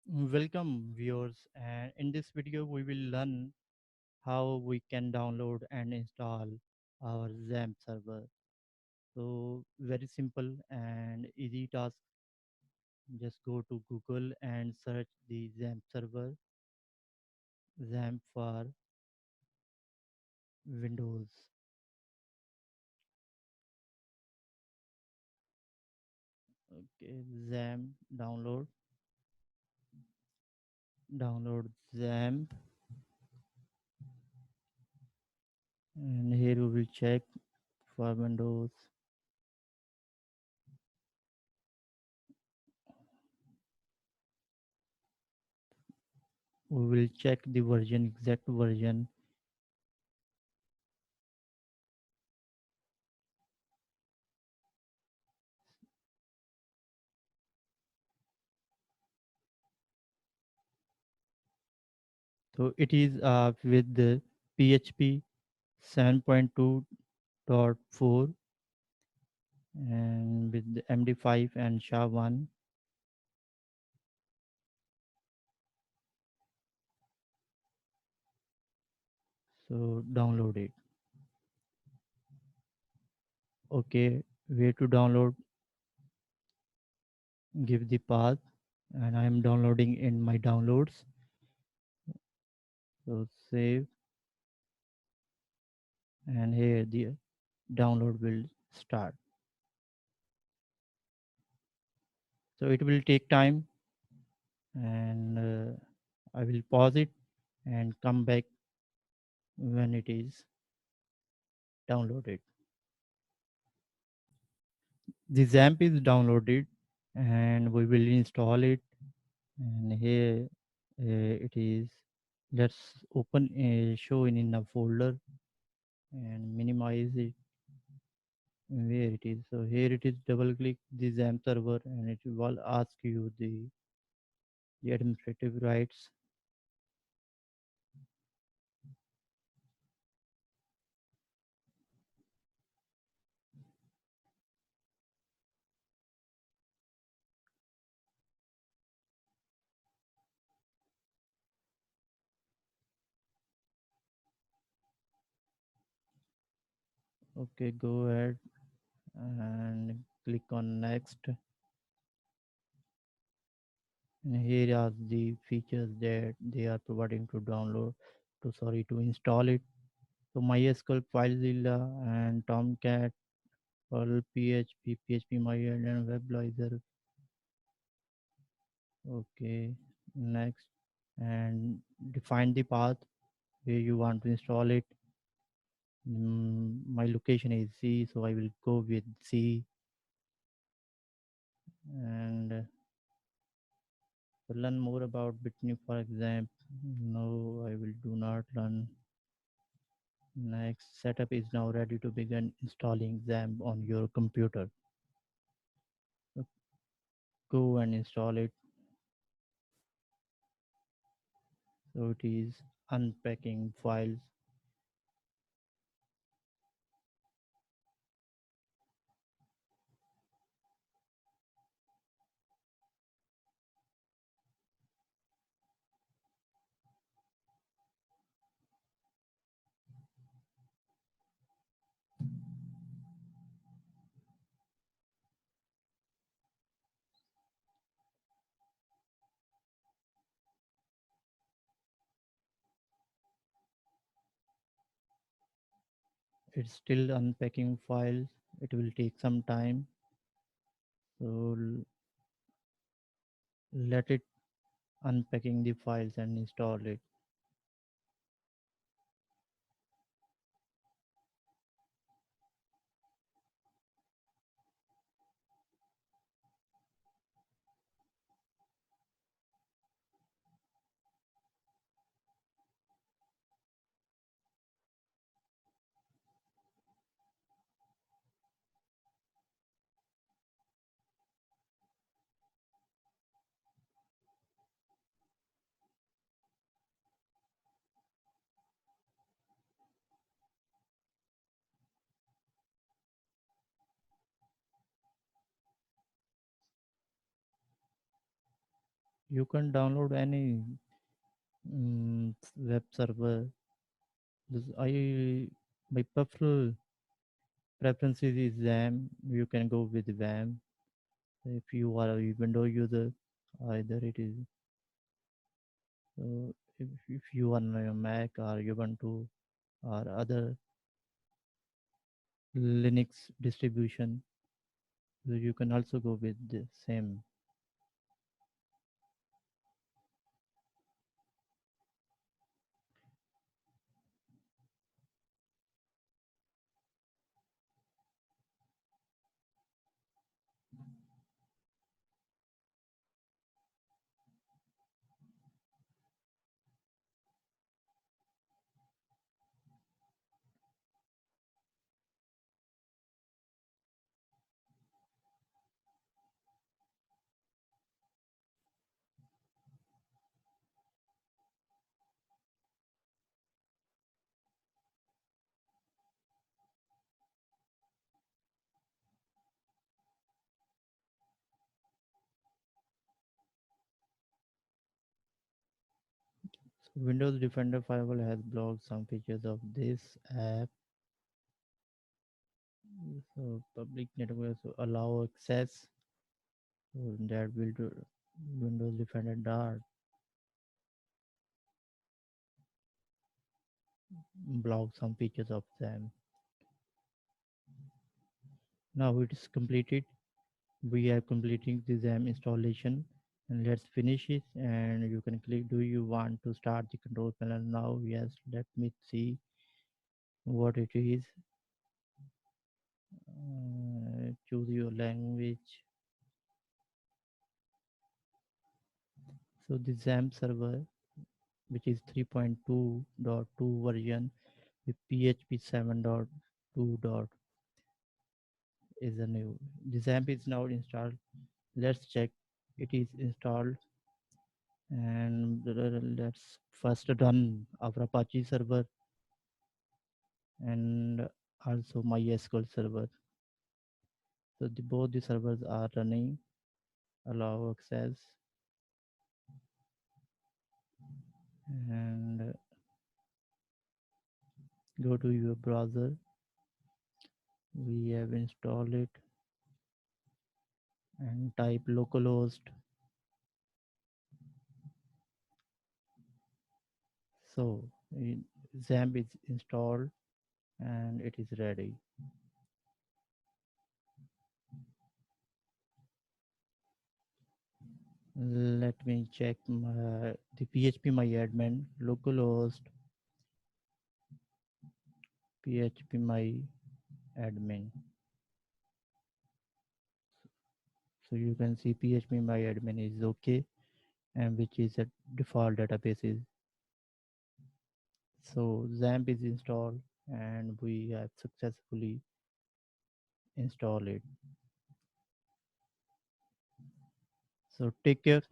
Welcome viewers, and in this video we will learn how we can download and install our XAMPP server. So very simple and easy task. Just go to Google and search the XAMPP server, XAMPP for Windows. Okay, XAMPP download XAMPP, and here we will check for Windows. We will check the version, exact version. So it is with the PHP 7.2.4 and with the MD5 and SHA-1. So download it. Okay, where to download? Give the path, and I am downloading in my downloads. So save, and here the download will start. So it will take time, and I will pause it and come back when it is downloaded. The XAMPP is downloaded, and we will install it. And here it is. Let's open a show in a folder and minimize it where it is. So here it is. Double click the XAMPP server, and it will ask you the administrative rights. Okay, go ahead and click on next. And here are the features that they are providing to download, to install it. So MySQL, FileZilla, and Tomcat, Perl, PHP, PHP and WebLoiser. Okay, next, and define the path where you want to install it. My location is C, so I will go with C. And to learn more about Bitney, for example, no, I will do not learn. Next, setup is now ready to begin installing XAMPP on your computer. So go and install it. So it is unpacking files. It's still unpacking files. It will take some time. So let it unpacking the files and install it. You can download any web server. This I My preferred preferences is XAMPP. You can go with XAMPP if you are a Windows user. Either it is if you are on a Mac or Ubuntu or other Linux distribution, so you can also go with the same. So Windows Defender Firewall has blocked some features of this app. So public networks allow access. So that will do Windows Defender Dart block some features of them. Now it is completed. We are completing the XAMPP installation, and let's finish it. And you can click. Do you want to start the control panel now? Yes. Let me see what it is. Choose your language. So the XAMPP server, which is 3.2.2 version with PHP 7.2 is a new. The XAMPP is now installed. Let's check it is installed, and let's first run our Apache server and also MySQL server. So both the servers are running. Allow access, and go to your browser. We have installed it, and type localhost. So XAMPP is installed and it is ready. Let me check the PHP my admin localhost PHP my admin. So you can see PHP my admin is okay, and which is a default databases. So XAMPP is installed and we have successfully installed it. So take care.